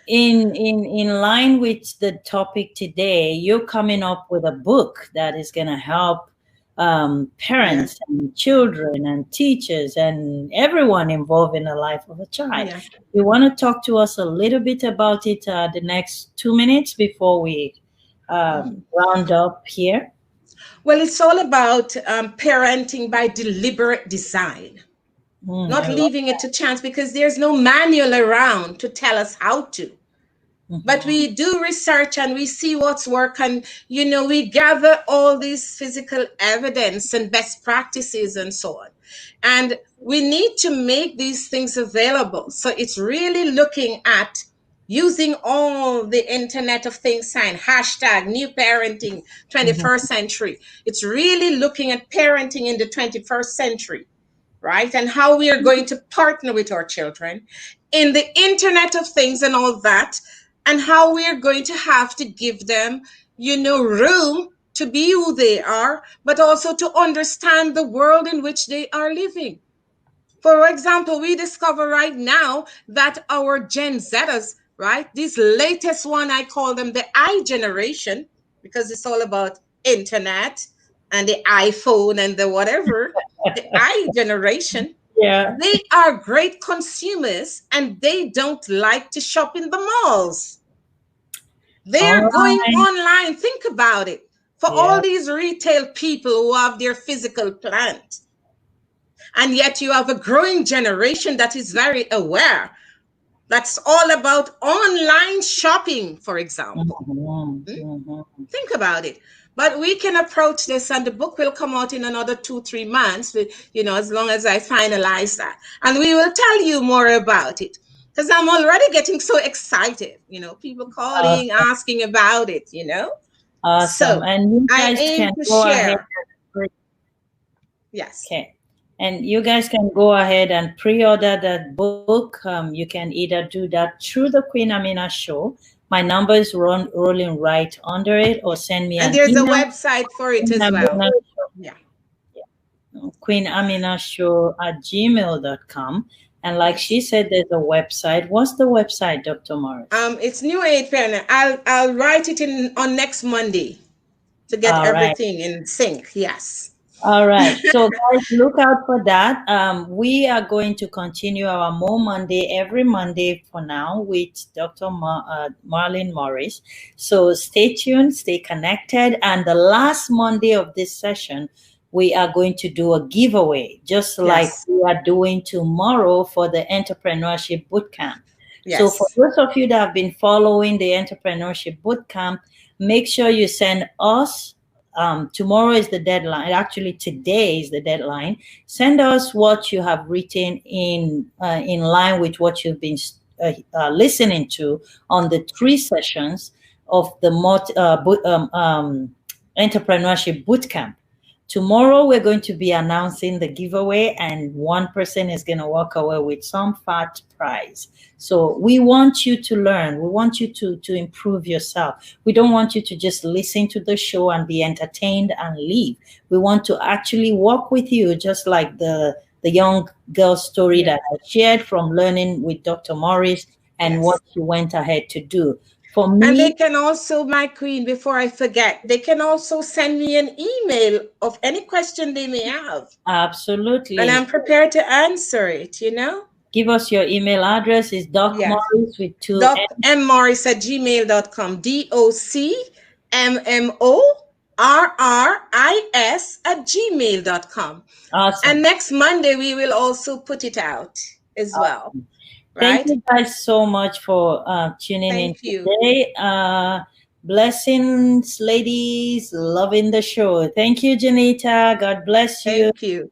in line with the topic today, you're coming up with a book that is going to help Yeah, parents and children and teachers and everyone involved in the life of a child. yeah. You want to talk to us a little bit about it the next 2 minutes before we round up here? Well, it's all about parenting by deliberate design, Mm, not I love leaving it to chance because there's no manual around to tell us how to. But Mhm. we do research and we see what's work, and we gather all these physical evidence and best practices and so on, and we need to make these things available. So it's really looking at using all the internet of things sign hashtag new parenting Mhm. 21st century. It's really looking at parenting in the 21st century, right? And how we are going to partner with our children in the Internet of Things and all that, and how we are going to have to give them, room to be who they are, but also to understand the world in which they are living. For example, we discover right now that our Gen Zers, right, this latest one, I call them the I generation, because it's all about internet and the iPhone and the whatever, the I generation, Yeah. they are great consumers and they don't like to shop in the malls. All They're going right. online. Think about it. For all Yeah. these retail people who have their physical plant, and yet you have a growing generation that is very aware. That's all about online shopping, for example. Mhm. Hmm? Mhm. Think about it. But we can approach this, and the book will come out in another 2, 3 months, as long as I finalize that. And we will tell you more about it. Because I'm already getting so excited, people calling, Awesome. asking about it. Awesome. So And you I guys aim can to go ahead. share. Yes. Okay. And you guys can go ahead and pre-order that book. You can either do that through the Queen Amina show. My number is rolling right under it, or send me And an there's a email. website for it Queen as well. Amina show, Yeah. Queen Amina show at gmail.com. And like Yes. she said, there's a website. What's the website, Dr. Morris? It's New Age Parent. I'll write it in on next Monday to get All right. everything in sync. Yes. All right. So, guys, look out for that. We are going to continue our More Monday every Monday for now with Dr. Marlyn Morris. So, stay tuned, stay connected. And the last Monday of this session, we are going to do a giveaway, just like Yes. we are doing tomorrow for the Entrepreneurship Bootcamp. So, for Yes. those of you that have been following the Entrepreneurship Bootcamp, make sure you send us tomorrow is the deadline. Actually, today is the deadline. Send us what you have written in line with what you've been listening to on the 3 sessions of the entrepreneurship bootcamp. Tomorrow, we're going to be announcing the giveaway, and one person is going to walk away with some fat prize. So we want you to learn. We want you to improve yourself. We don't want you to just listen to the show and be entertained and leave. We want to actually walk with you, just like the young girl story Yes. that I shared from learning with Dr. Morris and Yes. what she went ahead to do. For And they me, can also, my queen, before I forget, they can also send me an email of any question they may have. And absolutely. I'm prepared to answer it. Give us your email address. Is Doc Yes. Morris with two Doc N. M Morris at gmail.com. DocMMorris at gmail.com. And Awesome. next Monday, we will also put it out as well. Awesome. Thank Right? you guys so much for tuning in Thank you. today. Blessings, ladies. Loving the show. Thank you, Janita. God bless you. Thank you.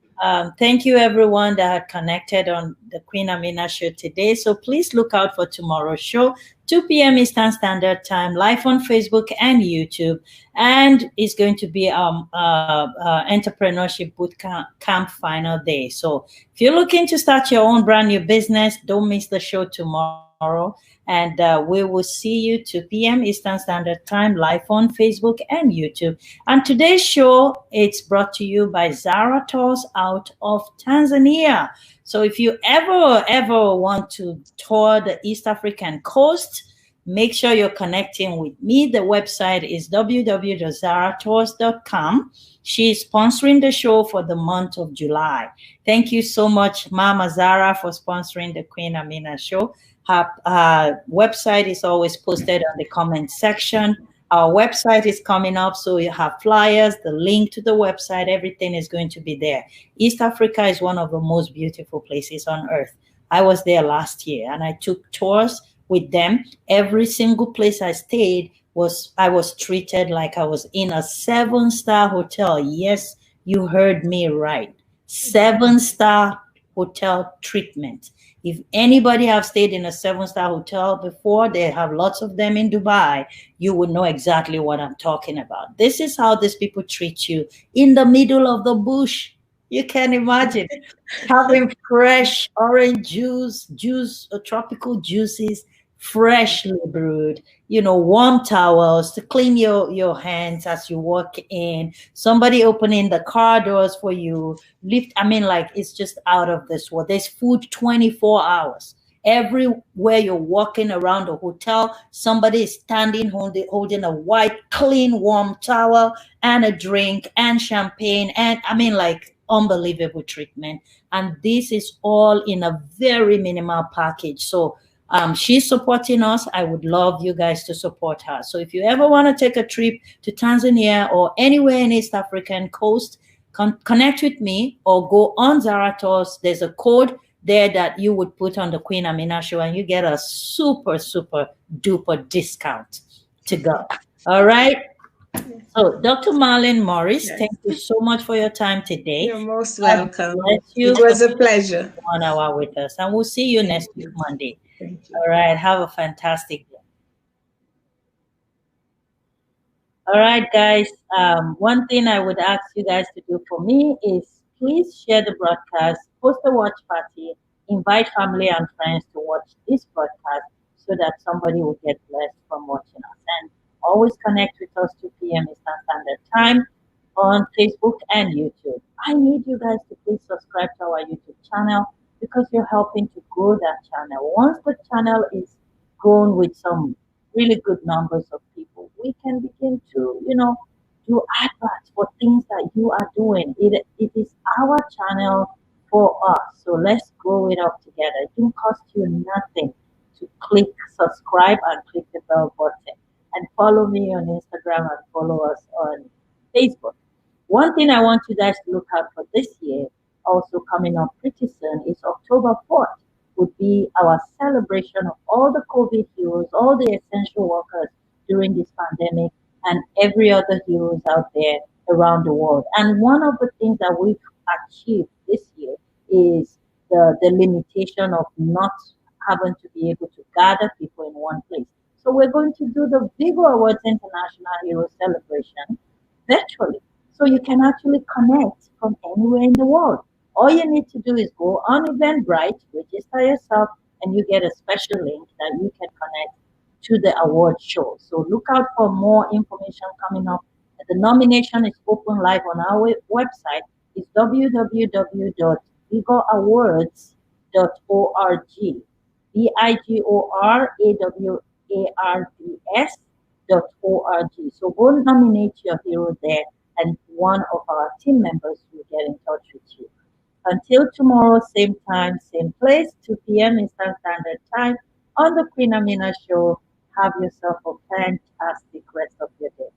Thank you, everyone that had connected on the Queen Amina show today. So please look out for tomorrow's show, 2 p.m. Eastern Standard Time, live on Facebook and YouTube. And it's going to be entrepreneurship boot camp final day. So if you're looking to start your own brand new business, don't miss the show tomorrow. And we will see you 2 p.m. Eastern Standard Time, live on Facebook and YouTube. And today's show, it's brought to you by Zara Tours out of Tanzania. So if you ever want to tour the East African coast, make sure you're connecting with me. The website is www.zaratours.com. She's sponsoring the show for the month of July. Thank you so much, Mama Zara, for sponsoring the Queen Amina show. Her website is always posted on the comment section. Our website is coming up, so you have flyers, the link to the website, everything is going to be there. East Africa is one of the most beautiful places on earth. I was there last year and I took tours with them. Every single place I stayed I was treated like I was in a 7-star hotel. Yes, you heard me right. 7-star hotel treatment. If anybody have stayed in a 7-star hotel before, they have lots of them in Dubai, you would know exactly what I'm talking about. This is how these people treat you in the middle of the bush. You can imagine having fresh orange juice, tropical juices, freshly brewed, warm towels to clean your hands as you walk in, somebody opening the car doors for you, like it's just out of this world. There's food 24 hours. Everywhere you're walking around the hotel, somebody is standing holding a white, clean, warm towel and a drink and champagne. And like unbelievable treatment. And this is all in a very minimal package. So she's supporting us. I would love you guys to support her. So if you ever want to take a trip to Tanzania or anywhere in East African coast, connect with me or go on Zara Tours. There's a code there that you would put on the Queen Amina show and you get a super, super duper discount to go. All right. So, Dr. Marlyn Morris, Yes. thank you so much for your time today. You're most welcome. Bless you. It was a pleasure. 1 hour with us, and we'll see you next week, Monday. Thank you. All right. Have a fantastic day. All right, guys. One thing I would ask you guys to do for me is please share the broadcast, post a watch party, invite family and friends to watch this broadcast so that somebody will get blessed from watching us. And always connect with us 2 p.m. Eastern Standard Time on Facebook and YouTube. I need you guys to please subscribe to our YouTube channel because you're helping to grow that channel. Once the channel is grown with some really good numbers of people, we can begin to, do adverts for things that you are doing. It is our channel for us. So let's grow it up together. It won't cost you nothing to click subscribe and click the bell button. And follow me on Instagram and follow us on Facebook. One thing I want you guys to look out for this year, also coming up pretty soon, is October 4th would be our celebration of all the COVID heroes, all the essential workers during this pandemic, and every other heroes out there around the world. And one of the things that we've achieved this year is the limitation of not having to be able to gather people in one place. So we're going to do the Vigo Awards International Hero Celebration virtually. So you can actually connect from anywhere in the world. All you need to do is go on Eventbrite, register yourself, and you get a special link that you can connect to the award show. So look out for more information coming up. The nomination is open live on our website. It's www.vigoawards.org. VIGORAWARDS.org. So go nominate your hero there, and one of our team members will get in touch with you. Until tomorrow, same time, same place, 2 p.m. Eastern Standard Time on the Queen Amina Show. Have yourself a fantastic rest of your day.